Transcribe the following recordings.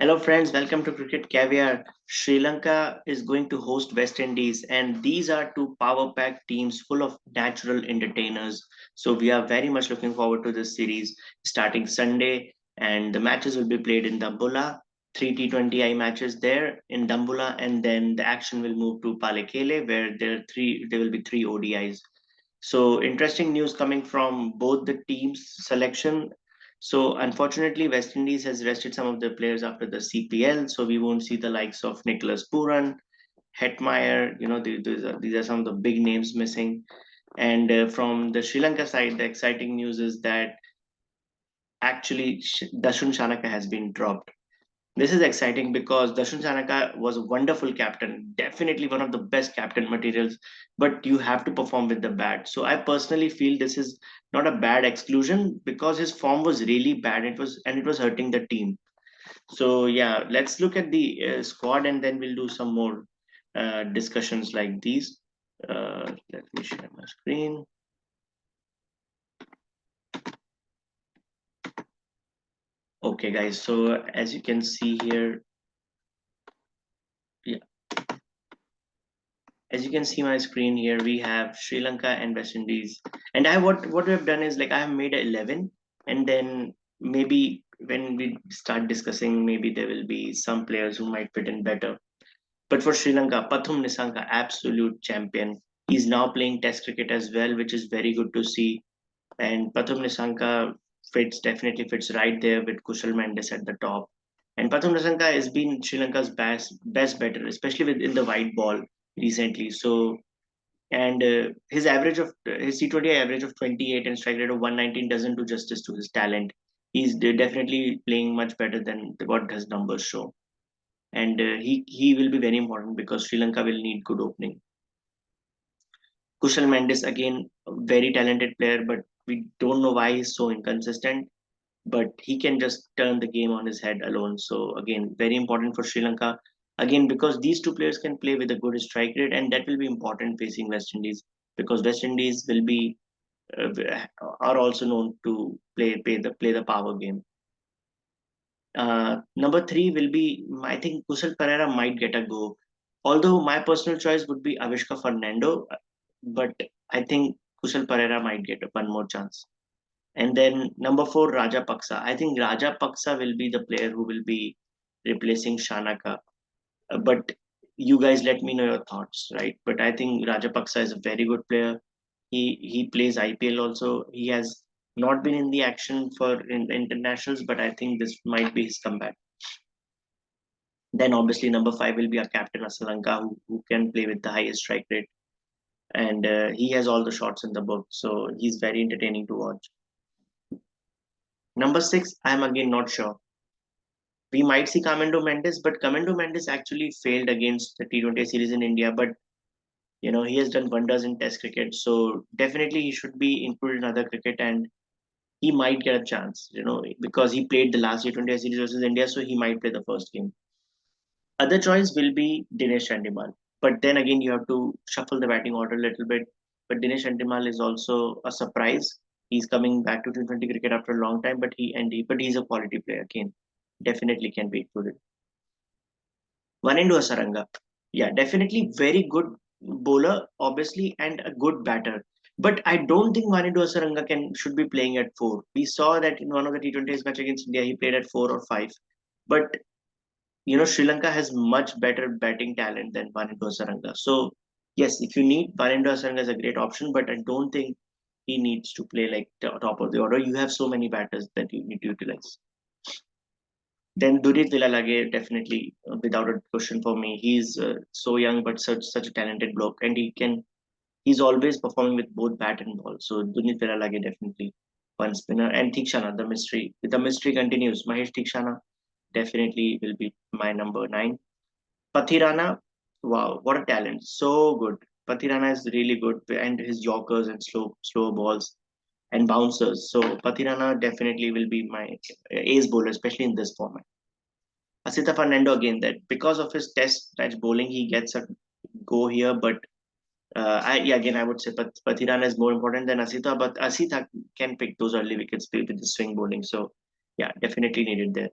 Hello, friends. Welcome to Cricket Caviar. Sri Lanka is going to host West Indies, and these are two power packed teams full of natural entertainers. So, we are very much looking forward to this series starting Sunday, and the matches will be played in Dambulla. Three T20I matches there in Dambulla, and then the action will move to Palekele, where there will be three ODIs. So interesting news coming from both the teams' selection. So unfortunately, West Indies has rested some of their players after the CPL, so we won't see the likes of Nicholas Pooran, Hetmeyer. These are some of the big names missing. And from the Sri Lanka side, the exciting news is that actually Dashun Shanaka has been dropped. This is exciting because Darshan Shanaka was a wonderful captain, definitely one of the best captain materials, but you have to perform with the bat. So I personally feel this is not a bad exclusion because his form was really bad. It was hurting the team. So yeah, let's look at the squad and then we'll do some more discussions like these. Let me share my screen. Okay, guys. So as you can see here, yeah, as you can see my screen here, we have Sri Lanka and West Indies. And what we have done is like I have made a 11, and then maybe when we start discussing, maybe there will be some players who might fit in better. But for Sri Lanka, Pathum Nissanka, absolute champion. He's now playing Test cricket as well, which is very good to see. And Pathum Nissanka definitely fits right there with Kushal Mendes at the top. And Pathum Nissanka has been Sri Lanka's best batter, especially within the white ball recently. So and his T20 average of 28 and strike rate of 119 doesn't do justice to his talent. He's definitely playing much better than what his numbers show, and he will be very important because Sri Lanka will need good opening. Kushal Mendes again, a very talented player, but we don't know why he's so inconsistent. But he can just turn the game on his head alone. So again, very important for Sri Lanka. Again, because these two players can play with a good strike rate, and that will be important facing West Indies because West Indies will be uh, are also known to play the power game. Number three will be I think Kusal Pereira might get a go. Although my personal choice would be Avishka Fernando, but I think Kusal Pereira might get one more chance. And then number four, Raja Paksa. I think Raja Paksa will be the player who will be replacing Shanaka. But you guys let me know your thoughts, right? But I think Raja Paksa is a very good player. He plays IPL also. He has not been in the action for internationals, but I think this might be his comeback. Then obviously number five will be our captain Asalanka, who can play with the highest strike rate, and he has all the shots in the book, so he's very entertaining to watch. Number six, I am again not sure. We might see Camendo Mendes, but Camendo Mendes actually failed against the T20 series in India. But he has done wonders in Test cricket, so definitely he should be included in other cricket, and he might get a chance. Because he played the last T20 series versus India, so he might play the first game. Other choice will be Dinesh Chandimal, but then again you have to shuffle the batting order a little bit. But Dinesh Chandimal is also a surprise. He's coming back to T20 cricket after a long time, but he's a quality player again. Definitely can be included. Vanindu Hasaranga. Yeah, definitely very good bowler, obviously, and a good batter. But I don't think Vanindu Hasaranga should be playing at four. We saw that in one of the T20s match against India, he played at 4 or 5. But Sri Lanka has much better batting talent than Vanindu Hasaranga. So yes, if you need Vanindu Hasaranga is a great option, but I don't think he needs to play like top of the order. You have so many batters that you need to utilize. Then Durit Vilalage definitely without a question for me. He's so young but such a talented bloke, and he's always performing with both bat and ball. So Durit Vilalage definitely one spinner, and Thikshana the mystery continues. Mahesh Thikshana definitely will be my number 9. Pathirana, wow, what a talent! So good. Pathirana is really good, and his yorkers and slow balls and bouncers. So Pathirana definitely will be my ace bowler, especially in this format. Asita Fernando again, that because of his test match bowling, he gets a go here. But again, I would say Pathirana is more important than Asita, but Asita can pick those early wickets with the swing bowling. So yeah, definitely needed there.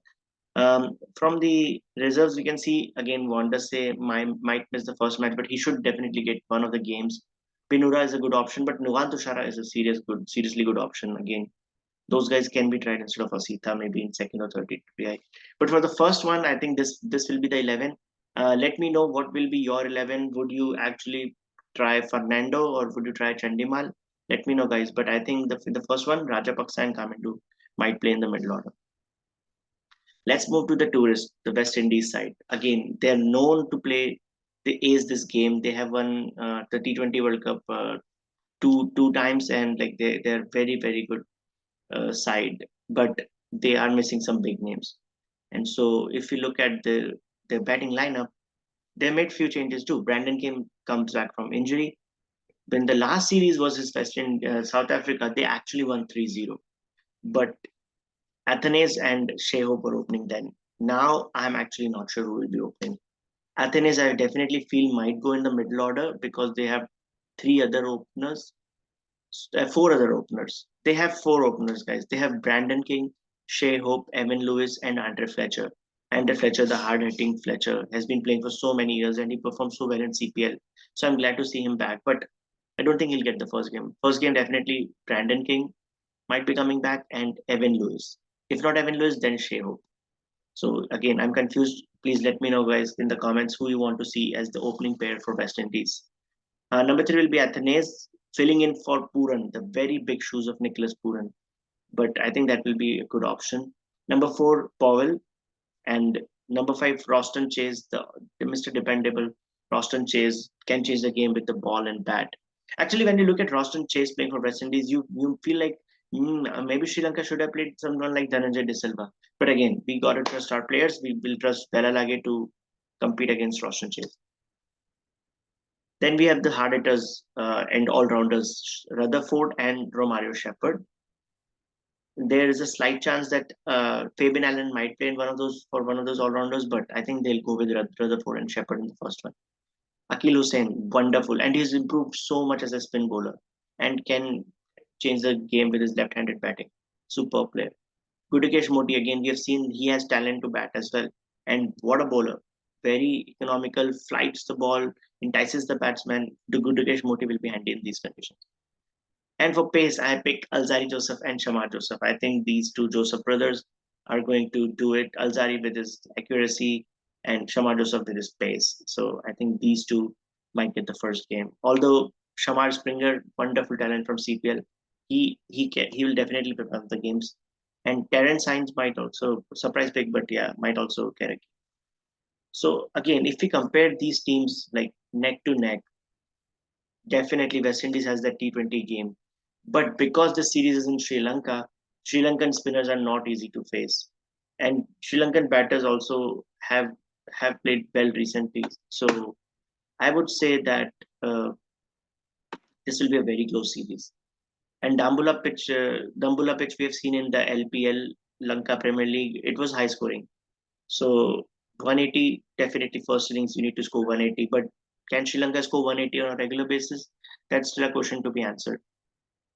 From the reserves, we can see again Wandase might miss the first match, but he should definitely get one of the games. Pinura is a good option, but Nuwan Tushara is a seriously good option. Again, those guys can be tried instead of Asita, maybe in second or third TPI. But for the first one, I think this will be the 11. Let me know what will be your 11. Would you actually try Fernando or would you try Chandimal? Let me know, guys. But I think the first one, Rajapaksa and Kamindu might play in the middle order. Let's move to the tourists, the West Indies side. Again, they're known to play the ace this game. They have won the T20 World Cup two times, and like they're very good side, but they are missing some big names. And so if you look at the batting lineup, they made few changes too. Brandon Kim comes back from injury. When the last series was his South Africa, they actually won 3-0. But Athens and Sheho were opening then. Now I'm actually not sure who will be opening. Athens, I definitely feel might go in the middle order because they have three other openers, four other openers. They have four openers, guys. They have Brandon King, Shea Hope, Evan Lewis, and Andre Fletcher. Andre Fletcher, the hard-hitting Fletcher, has been playing for so many years and he performed so well in CPL. So I'm glad to see him back. But I don't think he'll get the first game. First game, definitely Brandon King might be coming back and Evan Lewis. If not Evan Lewis, then Shea Hope. So again, I'm confused. Please let me know, guys, in the comments who you want to see as the opening pair for West Indies. Number three will be Athanaze, filling in for Pooran, the very big shoes of Nicholas Pooran. But I think that will be a good option. Number four, Powell, and number five, Roston Chase, the Mr. Dependable. Roston Chase can chase the game with the ball and bat. Actually, when you look at Roston Chase playing for West Indies, you feel like maybe Sri Lanka should have played someone like Dhananjay De Silva. But again, we got to trust our players. We will trust Bella Lage to compete against Roston Chase. Then we have the hard hitters and all rounders, Rutherford and Romario Shepherd. There is a slight chance that Fabian Allen might play in one of those all rounders, but I think they'll go with Rutherford and Shepherd in the first one. Akil Hussain, wonderful, and he's improved so much as a spin bowler and can change the game with his left-handed batting. Super player. Gudakesh Moti, again, we have seen he has talent to bat as well. And what a bowler. Very economical, flights the ball, entices the batsman. The Gudakesh Moti will be handy in these conditions. And for pace, I pick Alzari Joseph and Shamar Joseph. I think these two Joseph brothers are going to do it. Alzari with his accuracy and Shamar Joseph with his pace. So I think these two might get the first game. Although Shamar Springer, wonderful talent from CPL, he will definitely prepare the games. And Terence Hines might also surprise big, but yeah, might also get a. So again, if we compare these teams like neck to neck, definitely West Indies has that T20 game. But because the series is in Sri Lanka, Sri Lankan spinners are not easy to face. And Sri Lankan batters also have played well recently. So I would say that this will be a very close series. And Dambula pitch we have seen in the LPL Lanka Premier League, it was high scoring. So 180 definitely first innings you need to score 180. But can Sri Lanka score 180 on a regular basis? That's still a question to be answered.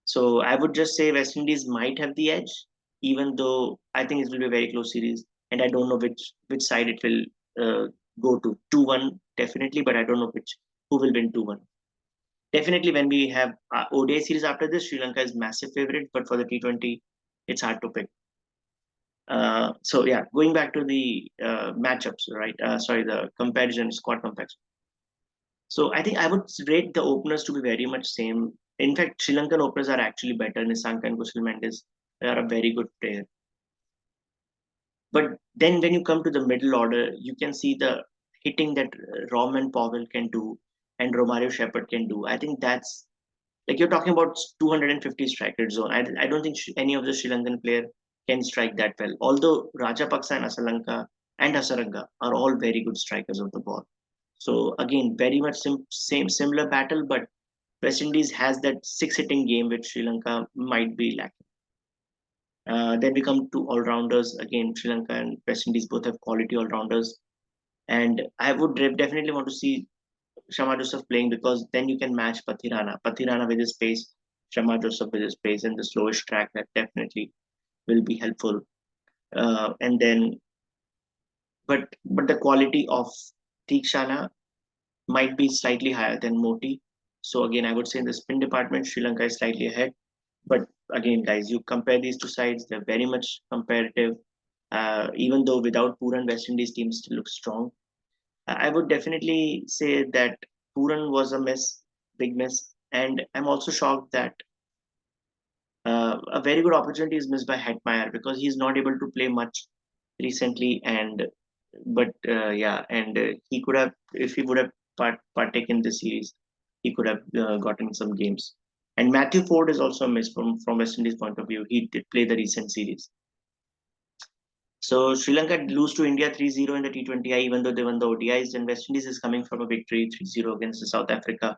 So I would just say West Indies might have the edge, even though I think it will be a very close series, and I don't know which side it will go to. 2-1 definitely, but I don't know which who will win 2-1. Definitely, when we have ODI series after this, Sri Lanka is massive favorite, but for the T20, it's hard to pick. So yeah, going back to the matchups, right? Sorry, the comparison squad comparison. So I think I would rate the openers to be very much same. In fact, Sri Lankan openers are actually better. Nisanka and Kushal Mendes, they are a very good player. But then when you come to the middle order, you can see the hitting that Roman Powell can do and Romario Shepherd can do. I think that's like you're talking about 250 striker zone. I don't think any of the Sri Lankan player can strike that well. Although Rajapaksa and Asalanka and Hasaranga are all very good strikers of the ball. So again, very much similar battle, but West Indies has that six hitting game which Sri Lanka might be lacking. Then we come to all rounders. Again, Sri Lanka and West Indies both have quality all rounders, and I would definitely want to see Shama Joseph playing because then you can match Pathirana. Pathirana with his pace, Shama Joseph with his pace, and the slowish track that definitely will be helpful. And then but the quality of Tikshana might be slightly higher than Moti. So again, I would say in the spin department, Sri Lanka is slightly ahead. But again, guys, you compare these two sides; they're very much comparative. Even though without Pooran, West Indies team still looks strong. I would definitely say that Pooran was a miss, big miss, and I'm also shocked that a very good opportunity is missed by Hetmeyer because he's not able to play much recently. And but yeah, and he could have, if he would have partaken this series, he could have gotten some games. And Matthew Ford is also a miss from West Indies point of view. He did play the recent series. So Sri Lanka lose to India 3-0 in the T20I, even though they won the ODIs, and West Indies is coming from a victory 3-0 against the South Africa.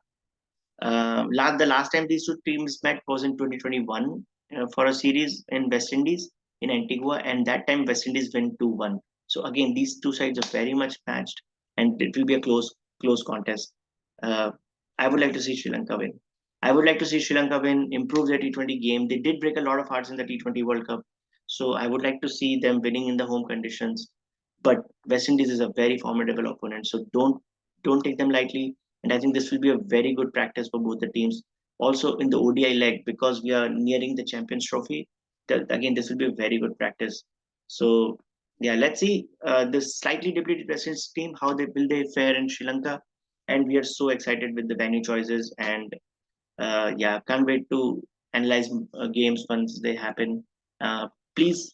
The last time these two teams met was in 2021 for a series in West Indies in Antigua, and that time West Indies win 2-1. So again, these two sides are very much matched, and it will be a close contest. Uh, I would like to see Sri Lanka win. I would like to see Sri Lanka win, improve their T20 game. They did break a lot of hearts in the T20 World Cup, so I would like to see them winning in the home conditions. But West Indies is a very formidable opponent, so don't take them lightly. And I think this will be a very good practice for both the teams. Also in the ODI leg, because we are nearing the Champions Trophy, again, this will be a very good practice. So, yeah, let's see this slightly depleted West Indies team, how they fare in Sri Lanka. And we are so excited with the venue choices. And yeah, can't wait to analyze games once they happen. Please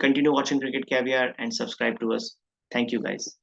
continue watching Cricket Caviar and subscribe to us. Thank you, guys.